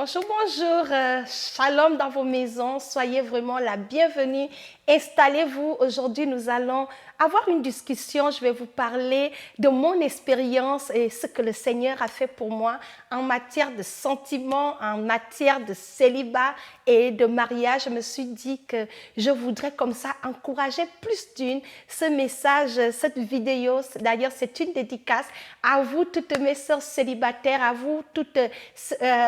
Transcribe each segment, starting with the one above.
Bonjour, bonjour, shalom dans vos maisons, soyez vraiment la bienvenue, installez-vous. Aujourd'hui, nous allons avoir une discussion, je vais vous parler de mon expérience et ce que le Seigneur a fait pour moi en matière de sentiments, en matière de célibat et de mariage. Je me suis dit que je voudrais comme ça encourager plus d'une ce message, cette vidéo. D'ailleurs, c'est une dédicace à vous, toutes mes sœurs célibataires, à vous, toutes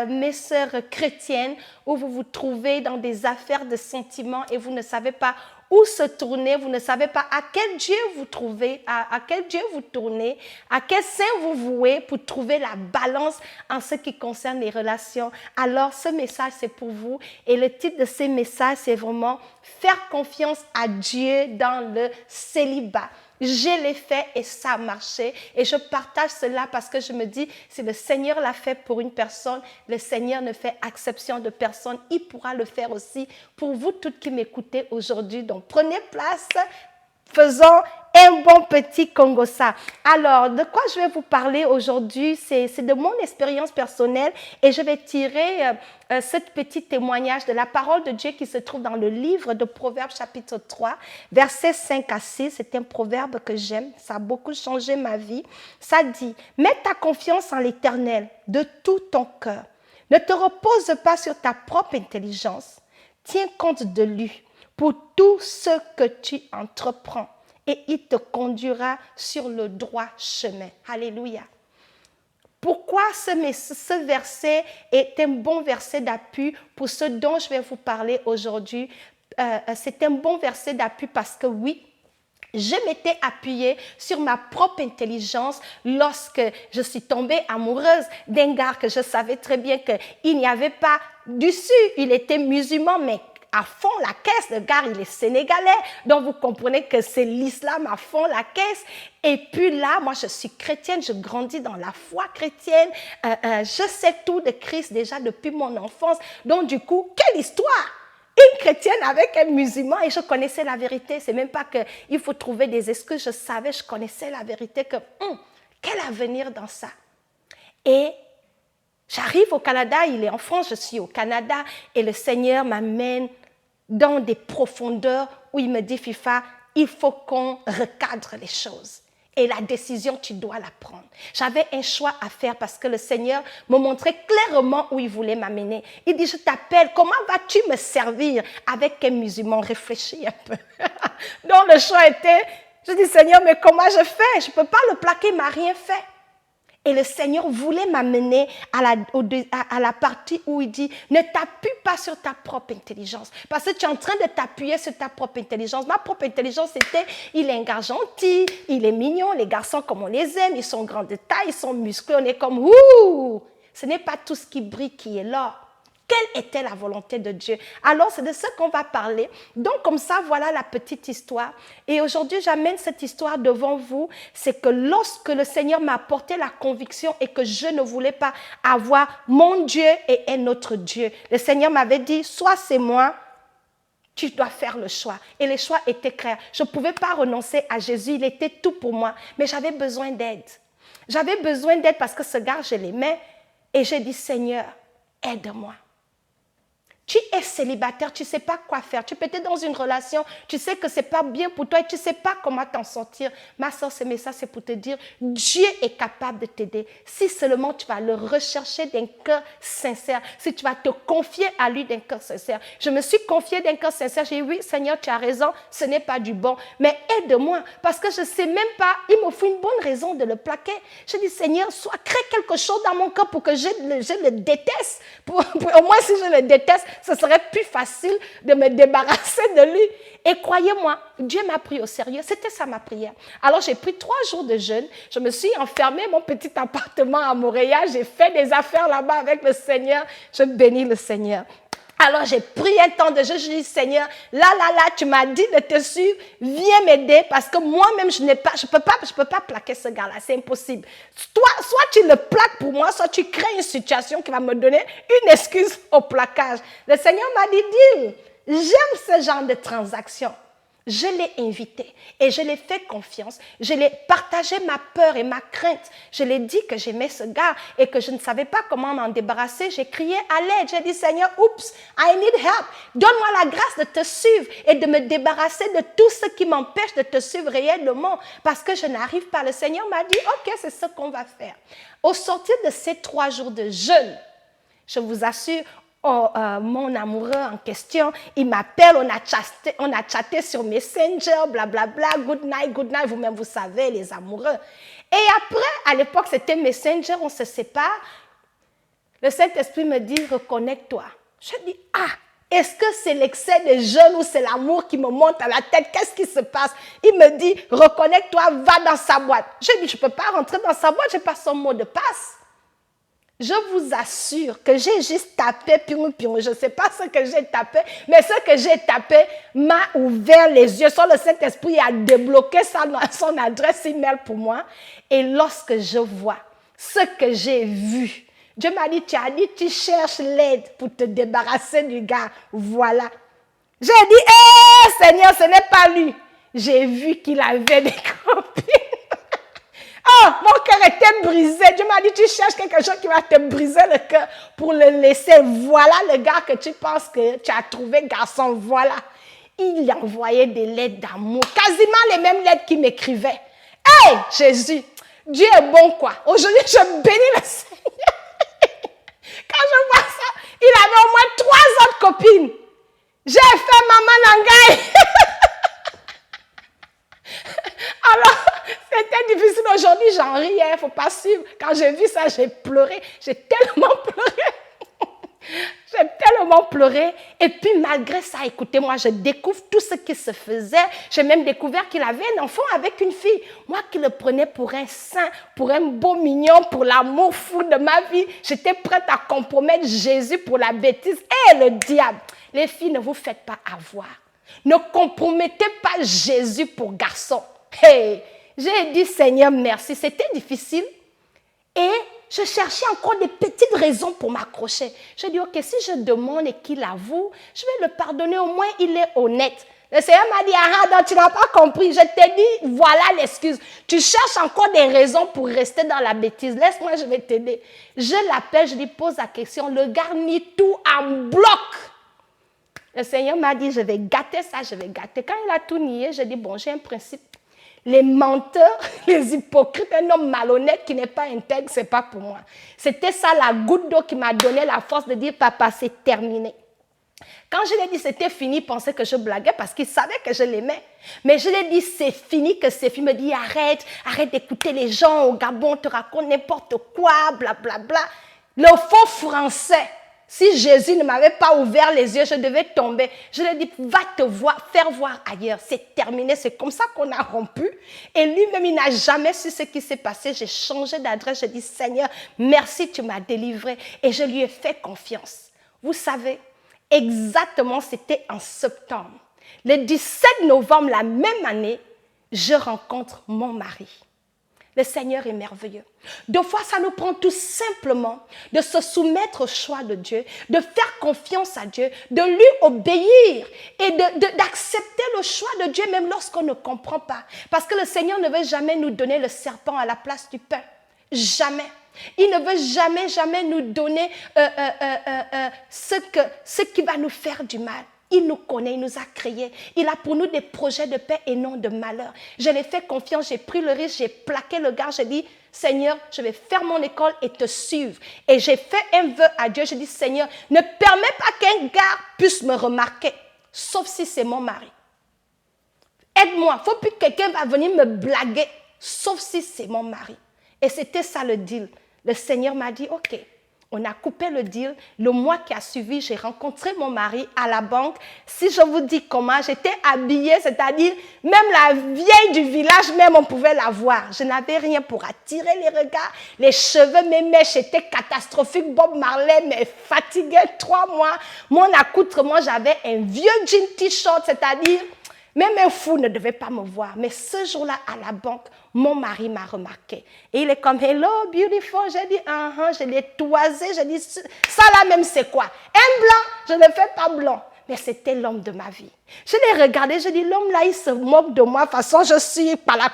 mes sœurs chrétiennes, où vous vous trouvez dans des affaires de sentiments et vous ne savez pas où se tourner, vous ne savez pas à quel Dieu vous trouvez, à quel Dieu vous tournez, à quel saint vous vouez pour trouver la balance en ce qui concerne les relations. Alors, ce message, c'est pour vous. Et le titre de ce message, c'est vraiment « Faire confiance à Dieu dans le célibat ». Je l'ai fait et ça a marché. Et je partage cela parce que je me dis, si le Seigneur l'a fait pour une personne, le Seigneur ne fait exception de personne. Il pourra le faire aussi pour vous toutes qui m'écoutez aujourd'hui. Donc, prenez place, faisons un bon petit Congossa. Alors, de quoi je vais vous parler aujourd'hui, c'est de mon expérience personnelle et je vais tirer ce petit témoignage de la parole de Dieu qui se trouve dans le livre de Proverbes chapitre 3, versets 5 à 6. C'est un proverbe que j'aime, ça a beaucoup changé ma vie. Ça dit, « Mets ta confiance en l'Éternel de tout ton cœur. Ne te repose pas sur ta propre intelligence. Tiens compte de lui pour tout ce que tu entreprends. Et il te conduira sur le droit chemin. » Alléluia. Pourquoi ce verset est un bon verset d'appui pour ce dont je vais vous parler aujourd'hui? C'est un bon verset d'appui parce que oui, je m'étais appuyée sur ma propre intelligence lorsque je suis tombée amoureuse d'un gars que je savais très bien qu'il n'y avait pas d'issue. Il était musulman, mais à fond la caisse, le gars il est sénégalais, donc vous comprenez que c'est l'islam à fond la caisse. Et puis là, moi je suis chrétienne, je grandis dans la foi chrétienne, je sais tout de Christ déjà depuis mon enfance, donc du coup, quelle histoire! Une chrétienne avec un musulman et je connaissais la vérité, c'est même pas qu'il faut trouver des excuses, je savais, je connaissais la vérité que quel avenir dans ça. Et j'arrive au Canada, il est en France, je suis au Canada et le Seigneur m'amène dans des profondeurs où il me dit, Fifa, il faut qu'on recadre les choses. Et la décision, tu dois la prendre. J'avais un choix à faire parce que le Seigneur me montrait clairement où il voulait m'amener. Il dit, je t'appelle, comment vas-tu me servir avec un musulman? Réfléchis un peu. Donc le choix était, je dis, Seigneur, mais comment je fais? Je ne peux pas le plaquer, il ne m'a rien fait. Et le Seigneur voulait m'amener à la partie où il dit, ne t'appuie pas sur ta propre intelligence. Parce que tu es en train de t'appuyer sur ta propre intelligence. Ma propre intelligence, c'était, il est un gars gentil, il est mignon, les garçons comme on les aime, ils sont grands de taille, ils sont musclés, on est comme, ouh! Ce n'est pas tout ce qui brille qui est là. Quelle était la volonté de Dieu? Alors, c'est de ça qu'on va parler. Donc, comme ça, voilà la petite histoire. Et aujourd'hui, j'amène cette histoire devant vous. C'est que lorsque le Seigneur m'a apporté la conviction et que je ne voulais pas avoir mon Dieu et un autre Dieu, le Seigneur m'avait dit, soit c'est moi, tu dois faire le choix. Et le choix était clair. Je ne pouvais pas renoncer à Jésus, il était tout pour moi. Mais j'avais besoin d'aide. J'avais besoin d'aide parce que ce gars, je l'aimais. Et j'ai dit, Seigneur, aide-moi. Tu es célibataire, tu ne sais pas quoi faire. Tu peux être dans une relation, tu sais que ce n'est pas bien pour toi et tu ne sais pas comment t'en sortir. Ma soeur, ce message, c'est pour te dire, Dieu est capable de t'aider. Si seulement tu vas le rechercher d'un cœur sincère, si tu vas te confier à lui d'un cœur sincère. Je me suis confiée d'un cœur sincère. J'ai dit, oui, Seigneur, tu as raison, ce n'est pas du bon. Mais aide-moi, parce que je ne sais même pas, il me faut une bonne raison de le plaquer. Je dis, Seigneur, soit crée quelque chose dans mon cœur pour que je le déteste. Au moins, si je le déteste, ce serait plus facile de me débarrasser de lui. Et croyez-moi, Dieu m'a pris au sérieux. C'était ça ma prière. Alors, j'ai pris 3 jours de jeûne. Je me suis enfermée dans mon petit appartement à Montréal. J'ai fait des affaires là-bas avec le Seigneur. Je bénis le Seigneur. Alors, j'ai pris un temps de jeûne. Je dis, Seigneur, là, tu m'as dit de te suivre. Viens m'aider parce que moi-même, je peux pas plaquer ce gars-là. C'est impossible. Soit tu le plaques pour moi, soit tu crées une situation qui va me donner une excuse au plaquage. Le Seigneur m'a dit, dis, j'aime ce genre de transaction. Je l'ai invité et je l'ai fait confiance. Je l'ai partagé ma peur et ma crainte. Je l'ai dit que j'aimais ce gars et que je ne savais pas comment m'en débarrasser. J'ai crié à l'aide. J'ai dit, Seigneur, oups, I need help. Donne-moi la grâce de te suivre et de me débarrasser de tout ce qui m'empêche de te suivre réellement parce que je n'arrive pas. Le Seigneur m'a dit, ok, c'est ce qu'on va faire. Au sortir de ces 3 jours de jeûne, je vous assure, mon amoureux en question, il m'appelle, on a chatté sur Messenger, blablabla, good night, vous-même vous savez, les amoureux. Et après, à l'époque, c'était Messenger, on se sépare. Le Saint-Esprit me dit, reconnecte-toi. Je dis, est-ce que c'est l'excès de jeûne ou c'est l'amour qui me monte à la tête? Qu'est-ce qui se passe? Il me dit, reconnecte-toi, va dans sa boîte. Je dis, je ne peux pas rentrer dans sa boîte, je n'ai pas son mot de passe. Je vous assure que j'ai juste tapé, je ne sais pas ce que j'ai tapé, mais ce que j'ai tapé m'a ouvert les yeux. Soit le Saint-Esprit a débloqué son adresse email pour moi. Et lorsque je vois ce que j'ai vu, Dieu m'a dit, tu cherches l'aide pour te débarrasser du gars. Voilà. J'ai dit, Seigneur, ce n'est pas lui. J'ai vu qu'il avait des copines. Oh, mon cœur était brisé. Dieu m'a dit, tu cherches quelque chose qui va te briser le cœur pour le laisser. Voilà le gars que tu penses que tu as trouvé, garçon, voilà. Il envoyait des lettres d'amour, quasiment les mêmes lettres qu'il m'écrivait. Hey, Jésus, Dieu est bon, quoi. Aujourd'hui, je bénis le Seigneur. Quand je vois ça, il avait au moins 3 autres copines. J'ai fait Maman Nangaï. Alors, c'était difficile. Aujourd'hui, j'en ris, il ne faut pas suivre. Quand j'ai vu ça, j'ai pleuré. J'ai tellement pleuré. J'ai tellement pleuré. Et puis, malgré ça, écoutez-moi, je découvre tout ce qui se faisait. J'ai même découvert qu'il avait un enfant avec une fille. Moi qui le prenais pour un saint, pour un beau mignon, pour l'amour fou de ma vie, j'étais prête à compromettre Jésus pour la bêtise. Et le diable, les filles, ne vous faites pas avoir. Ne compromettez pas Jésus pour garçon. Hey, j'ai dit, Seigneur, merci. C'était difficile. Et je cherchais encore des petites raisons pour m'accrocher. Je dis, ok, si je demande et qu'il avoue, je vais le pardonner. Au moins, il est honnête. Le Seigneur m'a dit, donc tu n'as pas compris. Je t'ai dit, voilà l'excuse. Tu cherches encore des raisons pour rester dans la bêtise. Laisse-moi, je vais t'aider. Je l'appelle, je lui pose la question. Le gars nie tout en bloc. Le Seigneur m'a dit, je vais gâter ça, je vais gâter. Quand il a tout nié, j'ai dit, bon, j'ai un principe. Les menteurs, les hypocrites, un homme malhonnête qui n'est pas intègre, ce n'est pas pour moi. C'était ça la goutte d'eau qui m'a donné la force de dire, papa, c'est terminé. Quand je lui ai dit c'était fini, il pensait que je blaguais parce qu'il savait que je l'aimais. Mais je lui ai dit c'est fini, que c'est fini. Il me dit arrête d'écouter les gens au Gabon, te racontent n'importe quoi, blablabla. Le faux français. Si Jésus ne m'avait pas ouvert les yeux, je devais tomber. Je lui ai dit, va faire voir ailleurs. C'est terminé, c'est comme ça qu'on a rompu. Et lui-même, il n'a jamais su ce qui s'est passé. J'ai changé d'adresse, j'ai dit, Seigneur, merci, tu m'as délivré. Et je lui ai fait confiance. Vous savez, exactement, c'était en septembre. Le 17 novembre, la même année, je rencontre mon mari. Le Seigneur est merveilleux. Des fois, ça nous prend tout simplement de se soumettre au choix de Dieu, de faire confiance à Dieu, de lui obéir et d'accepter le choix de Dieu même lorsqu'on ne comprend pas. Parce que le Seigneur ne veut jamais nous donner le serpent à la place du pain. Jamais. Il ne veut jamais nous donner ce qui va nous faire du mal. Il nous connaît, il nous a créés. Il a pour nous des projets de paix et non de malheur. Je l'ai fait confiance, j'ai pris le risque, j'ai plaqué le gars, j'ai dit, Seigneur, je vais faire mon école et te suivre. Et j'ai fait un vœu à Dieu, j'ai dit, Seigneur, ne permets pas qu'un gars puisse me remarquer, sauf si c'est mon mari. Aide-moi, il ne faut plus que quelqu'un va venir me blaguer, sauf si c'est mon mari. Et c'était ça le deal. Le Seigneur m'a dit, ok. On a coupé le deal. Le mois qui a suivi, j'ai rencontré mon mari à la banque. Si je vous dis comment, j'étais habillée, c'est-à-dire même la vieille du village, même on pouvait la voir. Je n'avais rien pour attirer les regards. Les cheveux, mes mèches étaient catastrophiques. Bob Marley me fatiguait 3 mois. Mon accoutrement, j'avais un vieux jean t-shirt, c'est-à-dire même un fou ne devait pas me voir. Mais ce jour-là, à la banque, mon mari m'a remarqué. Et il est comme, hello, beautiful. J'ai dit, je l'ai toisé. J'ai dit, ça là même, c'est quoi? Un blanc, je ne fais pas blanc. mais c'était l'homme de ma vie. Je l'ai regardé, je dis, l'homme là, il se moque de moi, de toute façon, je suis pala.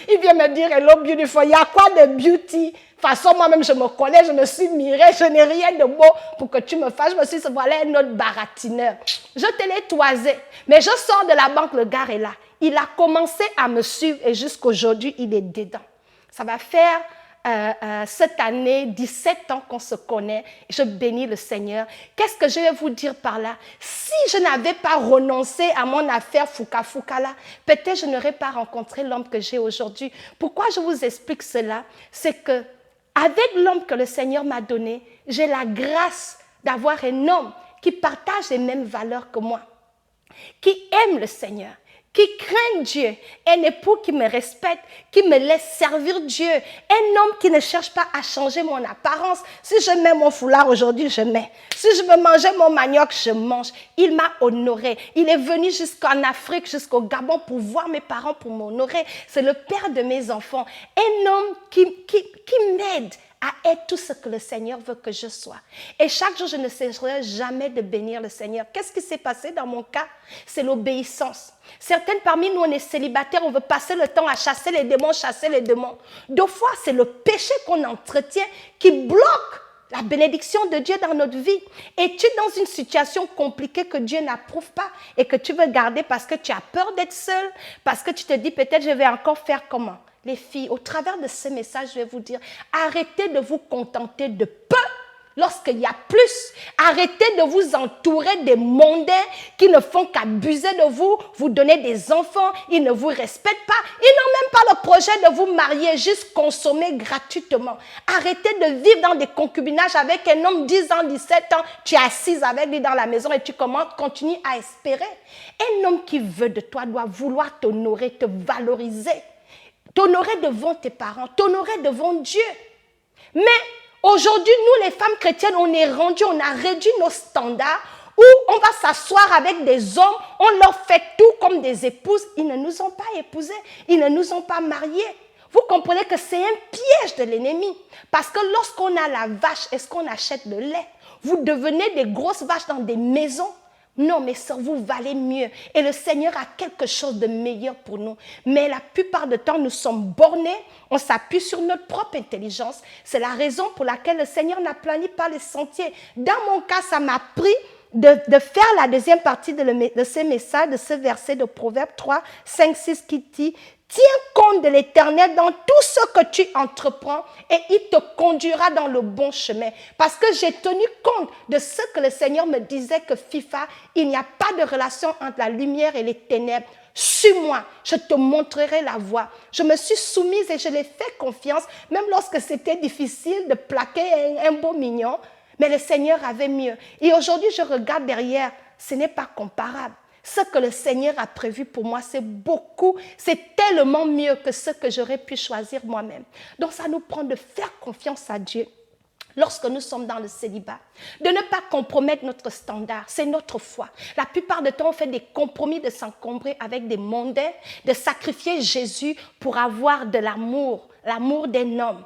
Il vient me dire, hello beautiful, il y a quoi de beauty? De toute façon, moi-même, je me connais, je me suis mirée, je n'ai rien de beau pour que tu me fasses. Je me suis dit, voilà un autre baratineur. Je te l'ai toisé, mais je sors de la banque, le gars est là. Il a commencé à me suivre et jusqu'aujourd'hui, il est dedans. Ça va faire cette année 17 ans qu'on se connaît. Je bénis le Seigneur. Qu'est-ce que je vais vous dire par là? Si je n'avais pas renoncé à mon affaire Fouka là, peut-être je n'aurais pas rencontré l'homme que j'ai aujourd'hui. Pourquoi je vous explique cela? C'est que avec l'homme que le Seigneur m'a donné, j'ai la grâce d'avoir un homme qui partage les mêmes valeurs que moi, qui aime le Seigneur, qui craint Dieu, un époux qui me respecte, qui me laisse servir Dieu, un homme qui ne cherche pas à changer mon apparence. Si je mets mon foulard aujourd'hui, je mets. Si je veux manger mon manioc, je mange. Il m'a honoré. Il est venu jusqu'en Afrique, jusqu'au Gabon pour voir mes parents, pour m'honorer. C'est le père de mes enfants. Un homme qui m'aide à être tout ce que le Seigneur veut que je sois. Et chaque jour, je ne cesserai jamais de bénir le Seigneur. Qu'est-ce qui s'est passé dans mon cas? C'est l'obéissance. Certaines parmi nous, on est célibataires, on veut passer le temps à chasser les démons. Deux fois, c'est le péché qu'on entretient qui bloque la bénédiction de Dieu dans notre vie. Et tu es dans une situation compliquée que Dieu n'approuve pas et que tu veux garder parce que tu as peur d'être seule, parce que tu te dis peut-être je vais encore faire comment? Les filles, au travers de ce message, je vais vous dire, arrêtez de vous contenter de peu lorsqu'il y a plus. Arrêtez de vous entourer des mondains qui ne font qu'abuser de vous, vous donner des enfants, ils ne vous respectent pas, ils n'ont même pas le projet de vous marier, juste consommer gratuitement. Arrêtez de vivre dans des concubinages avec un homme 10 ans, 17 ans, tu es assise avec lui dans la maison et tu continues à espérer. Un homme qui veut de toi doit vouloir t'honorer, te valoriser. T'honorer devant tes parents, t'honorer devant Dieu. Mais aujourd'hui, nous les femmes chrétiennes, on a réduit nos standards où on va s'asseoir avec des hommes, on leur fait tout comme des épouses. Ils ne nous ont pas épousés, ils ne nous ont pas mariés. Vous comprenez que c'est un piège de l'ennemi. Parce que lorsqu'on a la vache, est-ce qu'on achète le lait? Vous devenez des grosses vaches dans des maisons. Non, mes sœurs, vous valez mieux. Et le Seigneur a quelque chose de meilleur pour nous. Mais la plupart du temps, nous sommes bornés. On s'appuie sur notre propre intelligence. C'est la raison pour laquelle le Seigneur n'a plani pas les sentiers. Dans mon cas, ça m'a pris de faire la deuxième partie de ce message, de ce verset de Proverbe 3, 5, 6 qui dit « Tiens compte de l'Éternel dans tout ce que tu entreprends et il te conduira dans le bon chemin. » Parce que j'ai tenu compte de ce que le Seigneur me disait que FIFA, il n'y a pas de relation entre la lumière et les ténèbres. Suis-moi, je te montrerai la voie. Je me suis soumise et je l'ai fait confiance, même lorsque c'était difficile de plaquer un beau mignon. Mais le Seigneur avait mieux. Et aujourd'hui, je regarde derrière, ce n'est pas comparable. Ce que le Seigneur a prévu pour moi, c'est tellement mieux que ce que j'aurais pu choisir moi-même. Donc, ça nous prend de faire confiance à Dieu lorsque nous sommes dans le célibat, de ne pas compromettre notre standard, c'est notre foi. La plupart du temps, on fait des compromis de s'encombrer avec des mondains, de sacrifier Jésus pour avoir de l'amour d'un homme.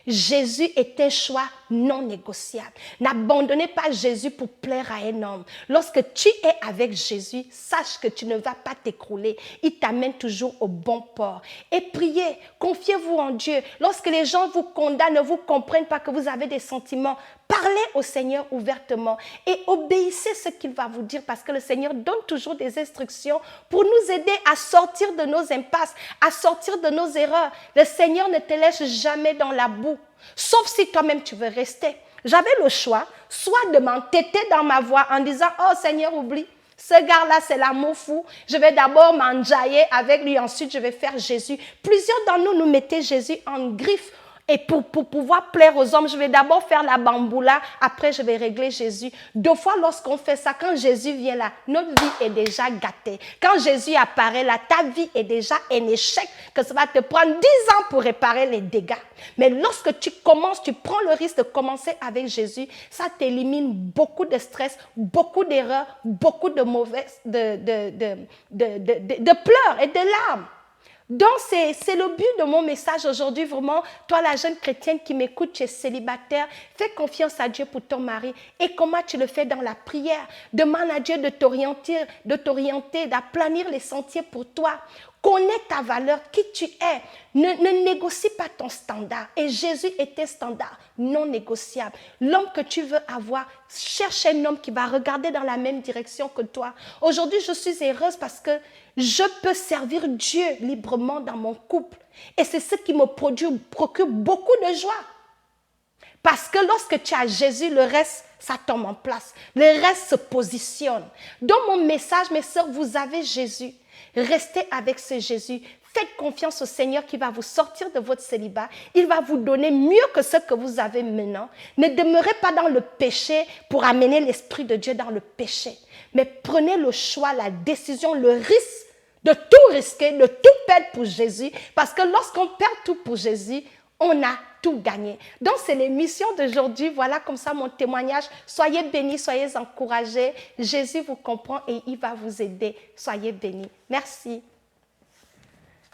Jésus est un choix non négociable. N'abandonnez pas Jésus pour plaire à un homme. Lorsque tu es avec Jésus, sache que tu ne vas pas t'écrouler. Il t'amène toujours au bon port. Et priez, confiez-vous en Dieu. Lorsque les gens vous condamnent, ne vous comprennent pas que vous avez des sentiments, parlez au Seigneur ouvertement et obéissez ce qu'il va vous dire parce que le Seigneur donne toujours des instructions pour nous aider à sortir de nos impasses, à sortir de nos erreurs. Le Seigneur ne te laisse jamais dans la boue, sauf si toi-même tu veux rester. J'avais le choix, soit de m'entêter dans ma voie en disant « Oh Seigneur, oublie, ce gars-là, c'est l'amour fou. Je vais d'abord m'enjailler avec lui, ensuite je vais faire Jésus. » Plusieurs d'entre nous mettaient Jésus en griffe. Et pour pouvoir plaire aux hommes, je vais d'abord faire la bamboula, après je vais régler Jésus. Deux fois, lorsqu'on fait ça, quand Jésus vient là, notre vie est déjà gâtée. Quand Jésus apparaît là, ta vie est déjà un échec, que ça va te prendre 10 ans pour réparer les dégâts. Mais lorsque tu commences, tu prends le risque de commencer avec Jésus, ça t'élimine beaucoup de stress, beaucoup d'erreurs, beaucoup de pleurs et de larmes. Donc, c'est le but de mon message aujourd'hui, vraiment. Toi, la jeune chrétienne qui m'écoute, tu es célibataire, fais confiance à Dieu pour ton mari. Et comment tu le fais dans la prière? Demande à Dieu de t'orienter, d'aplanir les sentiers pour toi. Connais ta valeur, qui tu es. Ne négocie pas ton standard. Et Jésus était standard, non négociable. L'homme que tu veux avoir, cherche un homme qui va regarder dans la même direction que toi. Aujourd'hui, je suis heureuse parce que je peux servir Dieu librement dans mon couple. Et c'est ce qui me procure beaucoup de joie. Parce que lorsque tu as Jésus, le reste, ça tombe en place. Le reste se positionne. Dans mon message, mes sœurs, vous avez Jésus. Restez avec ce Jésus. Faites confiance au Seigneur qui va vous sortir de votre célibat. Il va vous donner mieux que ce que vous avez maintenant. Ne demeurez pas dans le péché pour amener l'Esprit de Dieu dans le péché. Mais prenez le choix, la décision, le risque de tout risquer, de tout perdre pour Jésus. Parce que lorsqu'on perd tout pour Jésus, on a tout gagné. Donc, c'est l'émission d'aujourd'hui. Voilà comme ça mon témoignage. Soyez bénis, soyez encouragés. Jésus vous comprend et il va vous aider. Soyez bénis. Merci.